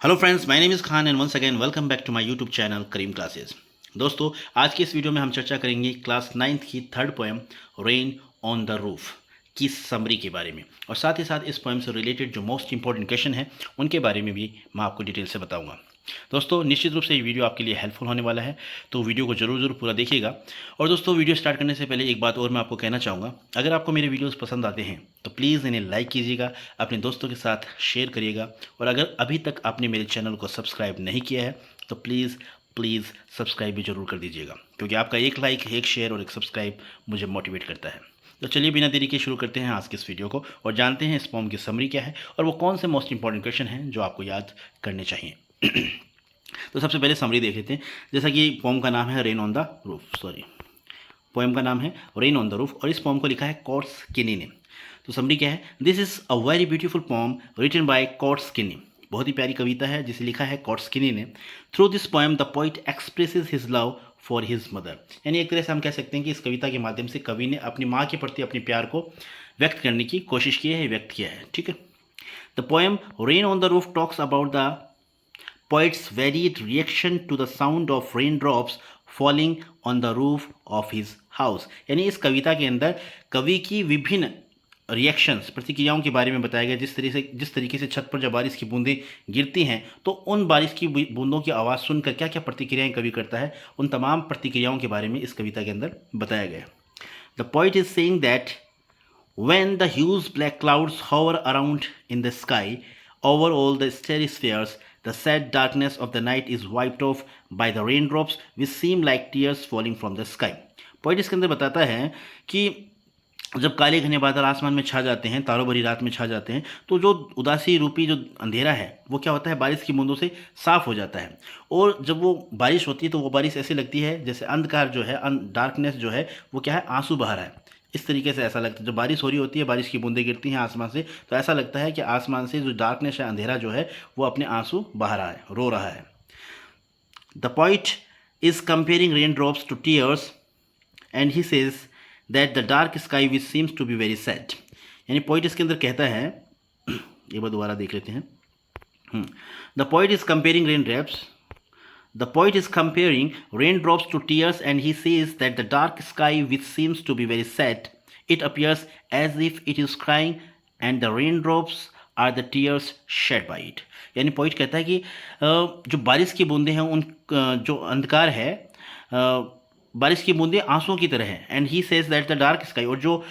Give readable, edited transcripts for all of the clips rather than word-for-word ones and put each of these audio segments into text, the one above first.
Hello friends, my name is Khan and once again welcome back to my YouTube channel Karim classes. दोस्तों, आज की इस video में हम चर्चा करेंगे क्लास 9th की third poem rain on the roof की समरी के बारे में, और साथ ही साथ इस पोएम से रिलेटेड जो मोस्ट इंपॉर्टेंट क्वेश्चन है उनके बारे में भी मैं आपको डिटेल से बताऊंगा। दोस्तों, निश्चित रूप से ये वीडियो आपके लिए हेल्पफुल होने वाला है, तो वीडियो को जरूर पूरा देखिएगा। और दोस्तों, वीडियो स्टार्ट करने से पहले एक बात और मैं आपको कहना चाहूँगा, अगर आपको मेरे वीडियोस पसंद आते हैं तो प्लीज़ इन्हें लाइक कीजिएगा, अपने दोस्तों के साथ शेयर करिएगा, और अगर अभी तक आपने मेरे चैनल को सब्सक्राइब नहीं किया है तो प्लीज़ प्लीज़ सब्सक्राइब भी जरूर कर दीजिएगा, क्योंकि आपका एक लाइक, एक शेयर और एक सब्सक्राइब मुझे मोटिवेट करता है। तो चलिए बिना देरी के शुरू करते हैं आज के इस वीडियो को और जानते हैं इस पोम की समरी क्या है और वो कौन से मोस्ट इंपॉर्टेंट क्वेश्चन हैं जो आपको याद करने चाहिए। तो सबसे पहले समरी देख लेते हैं। जैसा कि पोम का नाम है rain on the roof, poem का नाम है रेन ऑन द रूफ और इस पोम को लिखा है कोर्ट्स किनी ने। तो समरी क्या है? This is a very beautiful poem written by Coates Kinney. बहुत ही प्यारी कविता है जिसे लिखा है कोर्ट्स किनी ने। Through this poem the poet expresses his love for his mother. यानी एक तरह से हम कह सकते हैं कि इस कविता के माध्यम से कवि ने अपनी माँ के प्रति अपने प्यार को व्यक्त करने की कोशिश की है, व्यक्त किया है। ठीक है। The poem rain on the roof talks about the poet's varied reaction to the sound of raindrops falling on the roof of his house। यानी इस कविता के अंदर कवि की विभिन्न रिएक्शंस, प्रतिक्रियाओं के बारे में बताया गया। जिस तरीके से छत पर जब बारिश की बूंदें गिरती हैं तो उन बारिश की बूंदों की आवाज़ सुनकर क्या क्या प्रतिक्रियाएं कवि करता है, उन तमाम प्रतिक्रियाओं के बारे में इस कविता के अंदर बताया गया। The poet is saying that when the huge black clouds hover around in the sky over all the starry spheres, the sad darkness of the night is wiped off by the raindrops which seem like tears falling from the sky। Poet इसके अंदर बताता है कि जब काले घने बादल आसमान में छा जाते हैं, तारों भरी रात में छा जाते हैं, तो जो उदासी रूपी जो अंधेरा है वो क्या होता है, बारिश की बूंदों से साफ हो जाता है। और जब वो बारिश होती है तो वो बारिश ऐसी लगती है जैसे अंधकार जो है, डार्कनेस जो है वो क्या है, आंसू बहा रहा है। इस तरीके से ऐसा लगता है जब बारिश हो रही होती है, बारिश की बूंदें गिरती हैं आसमान से, तो ऐसा लगता है कि आसमान से जो डार्कनेस है, अंधेरा जो है, वो अपने आंसू बहा रहा है, रो रहा है। The poet is comparing rain drops to tears and he says that the dark sky which seems to be very sad. यानी पोइट इसके अंदर कहता है, एक बार दोबारा देख लेते हैं। The poet is comparing rain drops The poet is comparing raindrops to tears and he says that the dark sky which seems to be very sad, it appears as if it is crying and the raindrops are the tears shed by it। यानी poet कहता है कि जो बारिश की बूंदें हैं उन जो अंधकार है, बारिश की बूंदें आंसुओं की तरह हैं। And he says that the dark sky, और जो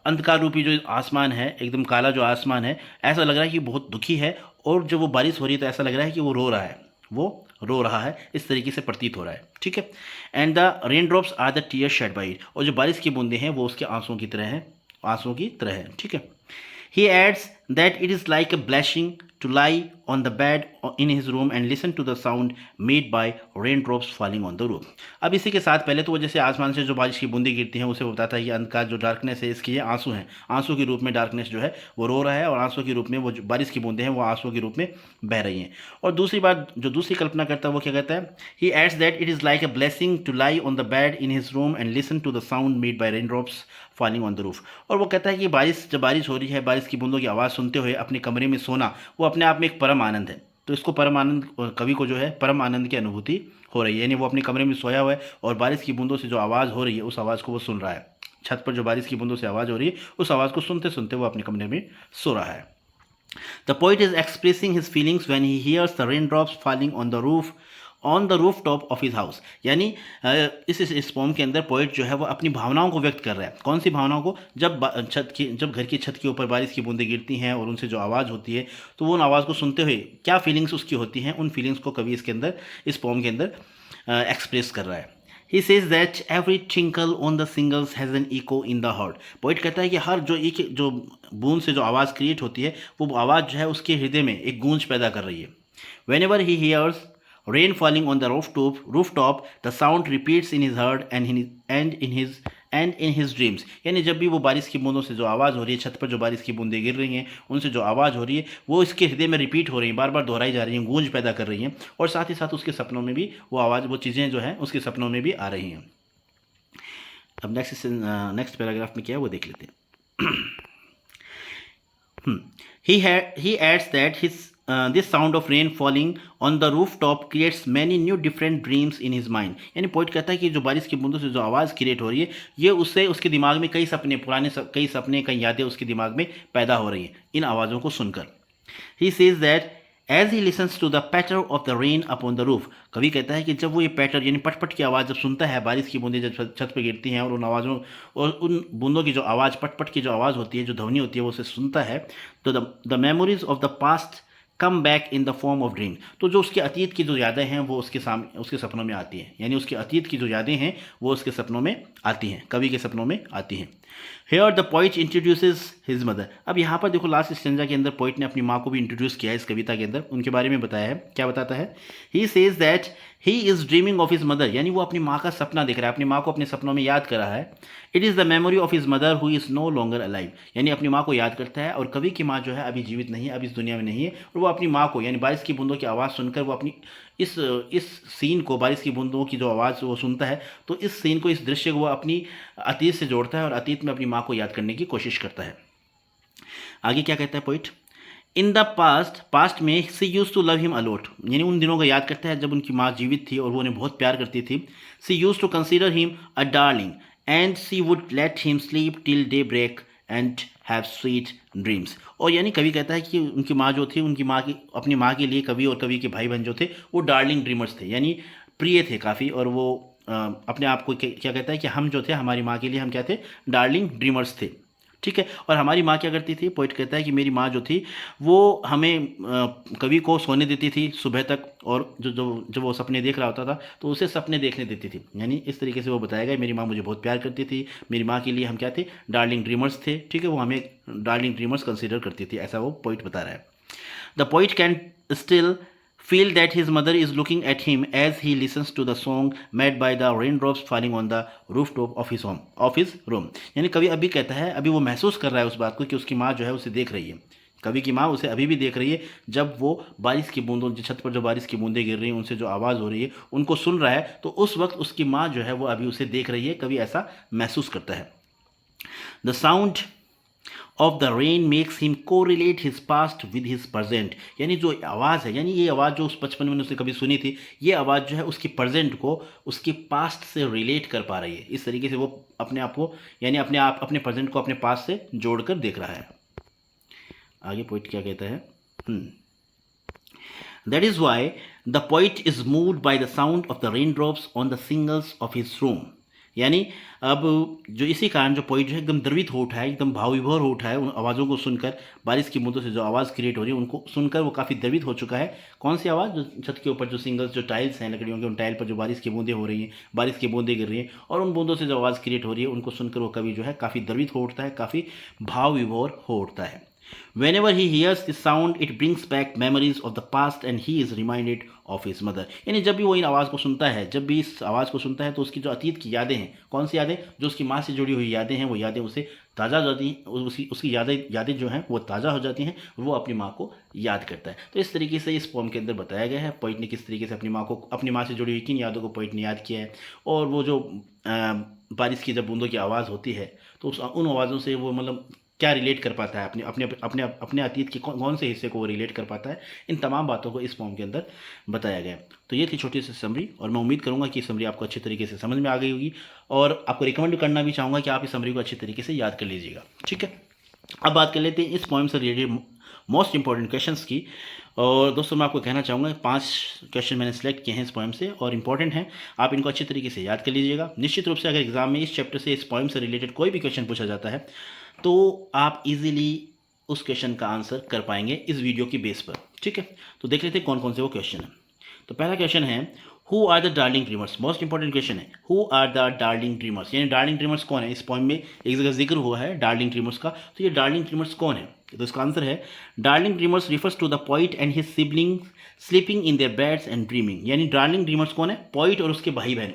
अंधकार रूपी जो आसमान है, एकदम काला जो आसमान है, ऐसा लग रहा है कि बहुत दुखी है, और जब वो बारिश हो रही है तो ऐसा लग रहा है कि वो रो रहा है, वो रो रहा है, इस तरीके से प्रतीत हो रहा है। ठीक है। And the rain drops are the tear shed by it, और जो बारिश की बूंदें हैं वो उसके आंसुओं की तरह हैं, आंसुओं की तरह है। ठीक है। He adds that it is like a blessing to lie on the bed in his room and listen to the sound made by raindrops falling on the roof। अब इसी के साथ पहले तो वो जैसे आसमान से जो बारिश की बूंदें गिरती हैं उसे बताता है कि अंधकार जो डार्कनेस है इसके ये आंसू हैं, आंसू के रूप में डार्कनेस जो है वो रो रहा है, और आंसू के रूप में वो जो बारिश की बूंदें हैं वो आंसू के रूप में बह रही हैं। और दूसरी बात जो दूसरी कल्पना करता है वो क्या कहता है, he adds that it is like a blessing to lie on the bed in his room and listen to the sound made by raindrops falling on the roof. और वो कहता है कि जब बारिश हो रही है, बारिश की बूंदों की आवाज़ सुनते हुए अपने कमरे में सोना वो अपने आप में एक परम आनंद है। तो इसको परम आनंद, कवि को जो है परम आनंद की अनुभूति हो रही है। यानी वो अपने कमरे में सोया हुआ है और बारिश की बूंदों से जो आवाज़ हो रही है उस आवाज़ को वो सुन रहा है। छत पर जो बारिश की बूंदों से आवाज़ हो रही है उस आवाज़ को सुनते सुनते वो अपने कमरे में सो रहा है। The poet is expressing his feelings when he hears the rain drops falling on the roof top of his house. यानी इस पोम के अंदर पोइट जो है वो अपनी भावनाओं को व्यक्त कर रहा है। कौन सी भावनाओं को? जब घर की छत के ऊपर बारिश की बूंदें गिरती हैं और उनसे जो आवाज़ होती है तो वो उन आवाज़ को सुनते हुए क्या फीलिंग्स उसकी होती हैं, उन फीलिंग्स को कवि इस पोम के अंदर एक्सप्रेस कर रहा है। He says that every tinkle on the shingles has an echo in the heart। Poet कहता है कि हर जो बूंद से जो आवाज़ क्रिएट होती है वो आवाज़ जो है उसके हृदय में एक गूंज पैदा कर रही है। Whenever he hears rain falling on the rooftop, the sound repeats in his heart and in his dreams। यानी जब भी वो बारिश की बूंदों से जो आवाज़ हो रही है, छत पर जो बारिश की बूंदें गिर रही हैं उनसे जो आवाज़ हो रही है वो इसके हृदय में रिपीट हो रही हैं, बार बार दोहराई जा रही हैं, गूंज पैदा कर रही हैं, और साथ ही साथ उसके सपनों में भी वो आवाज़, वो चीज़ें जो हैं उसके सपनों में भी आ रही हैं। अब नेक्स्ट पैराग्राफ में क्या है वो देख लेते हैं। He adds that this sound of rain falling on the roof top creates many new different dreams in his mind. यानी पोइट कहता है कि जो बारिश की बूंदों से जो आवाज़ क्रिएट हो रही है, ये उससे उसके दिमाग में कई सपने, कई सपने, कई यादें उसके दिमाग में पैदा हो रही हैं इन आवाज़ों को सुनकर। He says that as he listens to the patter of the rain upon the roof. कवि कहता है कि जब वो ये पैटर यानी पटपट की आवाज़ जब सुनता है, बारिश की बूंदें जब छत पर गिरती हैं और उन आवाज़ों और उन बूंदों की जो आवाज़, पटपट की जो आवाज़ होती है, जो ध्वनि होती है, वो उसे सुनता है, तो the memories of the past come back in the form of dream. तो जो उसके अतीत की जो यादें हैं वो उसके सामने, उसके सपनों में आती हैं। यानी उसके अतीत की जो यादें हैं वो उसके सपनों में आती हैं, कवि के सपनों में आती हैं। Here the poet introduces his mother. अब यहाँ पर देखो लास्ट स्टेंजा के अंदर पोइट ने अपनी माँ को भी इंट्रोड्यूस किया है इस कविता के अंदर, उनके बारे में बताया है। क्या बताता है? He says that he is dreaming of his mother. यानी वो अपनी माँ का सपना देख रहा है, अपनी माँ को अपने सपनों में याद कर रहा है। It is the memory of his mother who is no longer alive. यानी अपनी माँ को याद करता है, और कवि की माँ जो है अभी जीवित नहीं है, अभी इस दुनिया में नहीं है, और वो अपनी माँ को यानी बारिश की बूंदों की आवाज़ सुनकर वो अपनी इस सीन को, बारिश की बूंदों की जो आवाज़ वो सुनता है, तो इस सीन को, इस दृश्य को वो अपनी अतीत से जोड़ता है और अतीत में अपनी माँ को याद करने की कोशिश करता है। आगे क्या कहता है पोइट? इन द पास्ट में she used to love him a lot. यानी उन दिनों को याद करता है जब उनकी माँ जीवित थी और वो उन्हें बहुत प्यार करती थी। She used to consider him a darling and she would let him sleep till day break and have sweet dreams. और यानी कवि कहता है कि उनकी माँ जो थी, उनकी माँ की, अपनी माँ के लिए कवि और कवि के भाई बहन जो थे वो डार्लिंग ड्रीमर्स थे, यानी प्रिय थे काफ़ी। और वो अपने आप को क्या कहता है कि हम जो थे, हमारी माँ के लिए हम क्या थे? डार्लिंग ड्रीमर्स थे। ठीक है। और हमारी माँ क्या करती थी? पोइट कहता है कि मेरी माँ जो थी वो हमें, कवि को सोने देती थी सुबह तक, और जो जो जब वो सपने देख रहा होता था तो उसे सपने देखने देती थी। यानी इस तरीके से वो बताया गया, मेरी माँ मुझे बहुत प्यार करती थी, मेरी माँ के लिए हम क्या थे? डार्लिंग ड्रीमर्स थे। ठीक है, वो हमें डार्लिंग ड्रीमर्स कंसिडर करती थी, ऐसा वो पोइट बता रहा है। The poet can still feel that his mother is looking at him as he listens to the song made by the raindrops falling on the rooftop of his room। यानी कवि अभी कहता है, अभी वो महसूस कर रहा है उस बात को कि उसकी माँ जो है उसे देख रही है। कवि की माँ उसे अभी भी देख रही है, जब वो बारिश की बूंदों, जो छत पर जो बारिश की बूंदें गिर रही हैं, उनसे जो आवाज़ हो रही है, उनको सुन रहा है, तो उस वक्त उसकी माँ जो है वो अभी उसे देख रही है। कवि ऐसा महसूस करता है। The sound of the rain makes him correlate his past with his present. यानी जो आवाज़ है, यानी ये आवाज़ जो उस बचपन में उसने कभी सुनी थी, ये आवाज़ जो है उसकी प्रेजेंट को उसके पास्ट से रिलेट कर पा रही है। इस तरीके से वो अपने आप को, यानी अपने प्रेजेंट को अपने पास्ट से जोड़कर देख रहा है। आगे पोइट क्या कहता है? That is why the poet is moved by the sound of the rain drops on the singles of his room. यानी अब जो इसी कारण जो पोइट जो है एकदम द्रवित हो उठा है, एकदम भाव विभोर हो उठा है उन आवाज़ों को सुनकर। बारिश की बूंदों से जो आवाज़ क्रिएट हो रही है उनको सुनकर वो काफ़ी द्रवित हो चुका है। कौन सी आवाज़? जो छत के ऊपर जो सिंगल्स, जो टाइल्स हैं लकड़ियों के, उन टाइल पर जो बारिश की बूंदें हो रही हैं, बारिश की बूंदें गिर रही हैं, और उन बूंदों से जो आवाज़ क्रिएट हो रही है उनको सुनकर वो कवि जो है काफ़ी द्रवित हो उठता है, काफ़ी भाव विभोर हो उठता है। Whenever he hears this sound, it brings back memories of the past and he is reminded of his mother। यानी जब भी वो इन आवाज़ को सुनता है, जब भी इस आवाज़ को सुनता है, तो उसकी जो अतीत की यादें हैं, कौन सी यादें? जो उसकी माँ से जुड़ी हुई यादें हैं, वो यादें उसे ताज़ा हो जाती हैं, उसकी यादें जो हैं वो ताज़ा हो जाती हैं, वो अपनी माँ को याद करता है। तो इस तरीके से इस पोम के अंदर बताया गया है पोइट ने किस तरीके से अपनी माँ से जुड़ी हुई किन यादों को पोइट ने याद किया है। और वो जो बारिश की जब बूंदों की आवाज़ होती है, तो उन आवाज़ों से वो मतलब क्या रिलेट कर पाता है, अपने अतीत के कौन से हिस्से को वो रिलेट कर पाता है। इन तमाम बातों को इस पोम के अंदर बताया गया। तो ये थी छोटी सी समरी, और मैं उम्मीद करूंगा कि समरी आपको अच्छी तरीके से समझ में आ गई होगी, और आपको रिकमेंड करना भी चाहूँगा कि आप इस समरी को अच्छी तरीके से याद कर लीजिएगा। ठीक है, अब बात कर लेते हैं इस पोइम से रिलेटेड मोस्ट इंपॉर्टेंट क्वेश्चंस की। और दोस्तों मैं आपको कहना चाहूँगा 5 क्वेश्चन मैंने सेलेक्ट किए हैं इस पोइम से, और इंपॉर्टेंट हैं, आप इनको अच्छी तरीके से याद कर लीजिएगा। निश्चित रूप से अगर एग्जाम में इस चैप्टर से, इस पोइम से रिलेटेड कोई भी क्वेश्चन पूछा जाता है, तो आप इजीली उस क्वेश्चन का आंसर कर पाएंगे इस वीडियो की बेस पर। ठीक है, तो देख लेते हैं कौन कौन से वो क्वेश्चन हैं। तो पहला क्वेश्चन है, who are the darling dreamers. Most important question है, who are the darling dreamers. यानी डार्लिंग ड्रीमर्स कौन है? इस पोइम में एक जगह जिक्र हुआ है डार्लिंग ड्रीमर्स का, तो ये डार्लिंग ड्रीमर्स कौन है? तो इसका आंसर है, darling dreamers refers to the poet and his siblings sleeping in their beds and dreaming. यानी डार्लिंग ड्रीमर्स कौन है? पोइट और उसके भाई बहन,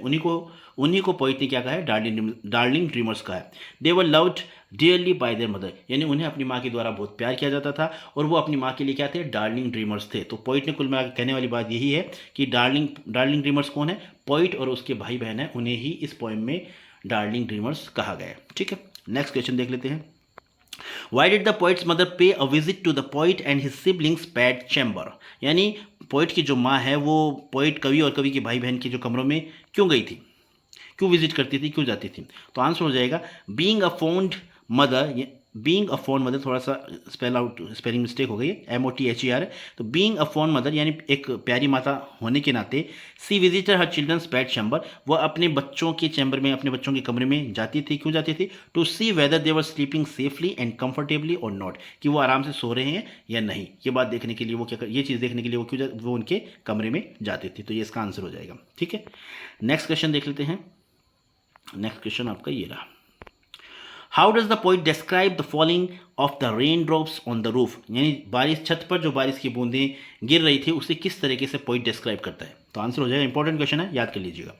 उन्हीं को पोइट ने क्या कहा है? डार्लिंग ड्रीमर्स कहा है। They were loved dearly by their mother. यानी उन्हें अपनी माँ के द्वारा बहुत प्यार किया जाता था, और वो अपनी माँ के लिए क्या थे? डार्लिंग ड्रीमर्स थे। तो पोइट ने कुल मिलाकर कहने वाली बात यही है कि डार्लिंग ड्रीमर्स कौन है? पोइट और उसके भाई बहन है, उन्हें ही इस पोइम में डार्लिंग ड्रीमर्स कहा गया है। ठीक है, नेक्स्ट क्वेश्चन देख लेते हैं। Why did the poet's mother pay a visit to the poet and his siblings bed chamber, यानी पोइट की जो माँ है वो पोइट कवि और कवि के भाई बहन के जो कमरों में क्यों गई थी, क्यों विजिट करती थी, क्यों जाती थी। तो आंसर हो जाएगा being a fond mother. Being a fond mother, थोड़ा सा स्पेलिंग मिस्टेक हो गई है, MOTHER। तो बीइंग अ फॉन्ड मदर यानी एक प्यारी माता होने के नाते, she visited her children's bed chamber, वह अपने बच्चों के चैम्बर में, अपने बच्चों के कमरे में जाती थी। क्यों जाती थी? To see whether they were sleeping safely and comfortably or not, कि वो आराम से सो रहे हैं या नहीं। ये बात देखने के लिए वो क्या ये चीज़ देखने के लिए वो उनके कमरे में जाती थी। तो ये इसका आंसर हो जाएगा। ठीक है, नेक्स्ट क्वेश्चन देख लेते हैं। नेक्स्ट क्वेश्चन आपका ये रहा, how does the poet describe the falling of the rain drops on the roof, यानी बारिश, छत पर जो बारिश की बूंदें गिर रही थी उसे किस तरीके से पोइट डिस्क्राइब करता है। तो आंसर हो जाएगा, इंपॉर्टेंट क्वेश्चन है, याद कर लीजिएगा।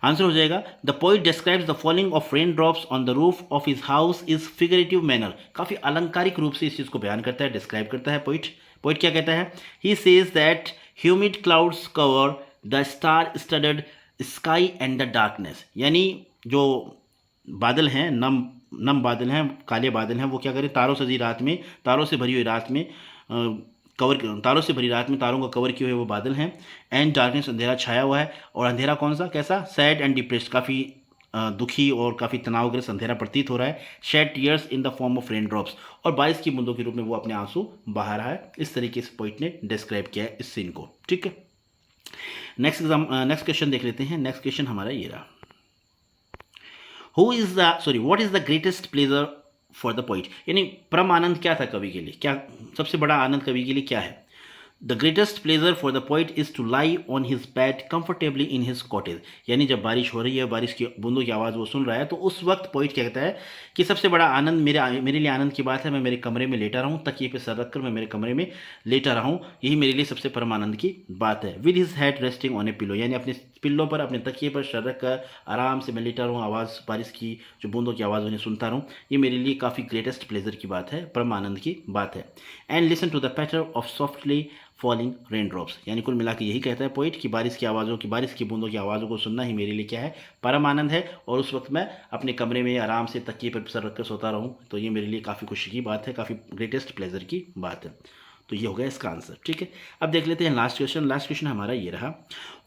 आंसर हो जाएगा the poet describes the falling of rain drops on the roof of his house is figurative manner, काफी अलंकारिक रूप से इस चीज को बयान करता है, डिस्क्राइब करता है पोइट। पोइट क्या कहता है? He says that humid clouds cover the star studded sky and the darkness, यानी जो बादल हैं, नम बादल हैं, काले बादल हैं, वो क्या करें, तारों से भरी रात में, तारों से भरी हुई रात में तारों से भरी रात में तारों को कवर किए हुए वो बादल हैं। एंड डार्कनेस, अंधेरा छाया हुआ है। और अंधेरा कौन सा, कैसा? सैड एंड डिप्रेस्ड, काफ़ी दुखी और काफ़ी तनावग्रस्त अंधेरा प्रतीत हो रहा है। Shed tears in the form of rain drops, और बारिश की बूंदों के रूप में वो अपने आंसू बहा रहा है। इस तरीके से पोइट ने डिस्क्राइब किया है इस सीन को। ठीक है, नेक्स्ट क्वेश्चन देख लेते हैं। नेक्स्ट क्वेश्चन हमारा ये रहा, what is the greatest pleasure for the poet, यानी परम आनंद क्या था कवि के लिए, क्या सबसे बड़ा आनंद कवि के लिए क्या है? The greatest pleasure for the poet is to lie on his bed comfortably in his cottage, यानी जब बारिश हो रही है, बारिश की बूंदों की आवाज़ वो सुन रहा है, तो उस वक्त पोइट क्या कहता है कि सबसे बड़ा आनंद मेरे लिए आनंद की बात है, मैं मेरे कमरे में लेटा रहूं, तकिए पे सर रखकर मैं मेरे कमरे में लेटा रहूं, यही मेरे लिए सबसे परम आनंद की बात है। With his head resting on A pillow, यानी अपने पिल्लों पर, अपने तकिए पर सर रख कर आराम से मैं लेटा रहूँ, आवाज़, बारिश की जो बूंदों की आवाज़ उन्हें सुनता रहूँ, ये मेरे लिए काफ़ी ग्रेटेस्ट प्लेजर की बात है, परम आनंद की बात है। And listen to the patter of softly falling rain drops, यानी कुल मिला के यही कहता है पोइट कि बारिश की आवाज़ों की, बारिश की बूंदों की आवाज़ों को सुनना ही मेरे लिए क्या है, परम आनंद है। और उस वक्त मैं अपने कमरे में आराम से तकिए पर सर रखकर सोता रहूँ, तो ये मेरे लिए काफ़ी खुशी की बात है, काफ़ी ग्रेटेस्ट प्लेजर की बात है। तो ये हो गया इसका आंसर। ठीक है, अब देख लेते हैं लास्ट क्वेश्चन। लास्ट क्वेश्चन हमारा ये रहा,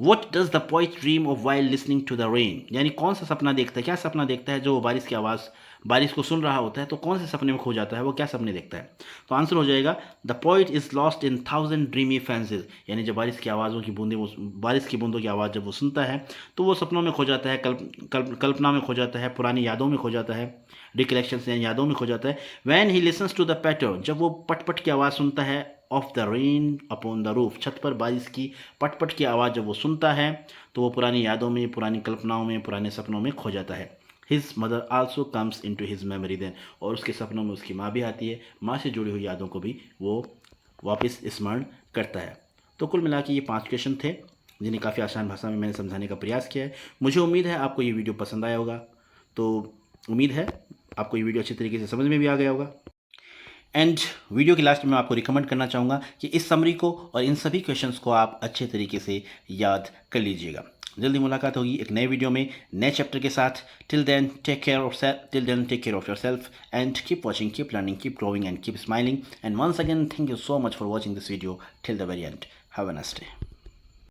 what does the poet dream of while listening to the rain, यानी कौन सा सपना देखता है, क्या सपना देखता है जो बारिश की आवाज़, बारिश को सुन रहा होता है, तो कौन से सपने में खो जाता है, वो क्या सपने देखता है? तो आंसर हो जाएगा the poet is lost in 1000 dreamy fancies, यानी जब बारिश की आवाज़ों की बूंदें, बारिश की बूंदों की आवाज़ जब वो सुनता है तो वो सपनों में खो जाता है, कल्पना में खो जाता है, पुरानी यादों में खो जाता है, रिकलेक्शंस यानी यादों में खो जाता है। When he listens to the patter, जब वो पटपट की आवाज़ सुनता है, of the rain upon the roof, छत पर बारिश की पटपट की आवाज़ जब वो सुनता है तो वो पुरानी यादों में, पुरानी कल्पनाओं में, पुराने सपनों में खो जाता है। His mother also comes in to his memory then, और उसके सपनों में उसकी माँ भी आती है, माँ से जुड़ी हुई यादों को भी वो वापस स्मरण करता है। तो कुल मिला के ये 5 क्वेश्चन थे जिन्हें काफ़ी आसान भाषा में मैंने समझाने का प्रयास किया है। मुझे उम्मीद है आपको ये वीडियो पसंद आया होगा, तो उम्मीद है आपको ये वीडियो अच्छी तरीके से समझ में भी आ गया होगा। एंड वीडियो के लास्ट में मैं आपको रिकमेंड करना चाहूँगा कि इस समरी को और इन सभी क्वेश्चंस को आप अच्छे तरीके से याद कर लीजिएगा। जल्दी मुलाकात होगी एक नए वीडियो में, नए चैप्टर के साथ। Till then take care of yourself and keep watching, keep learning, keep growing and keep smiling. And once again thank you so much for watching this video till the very end. Have a nice day.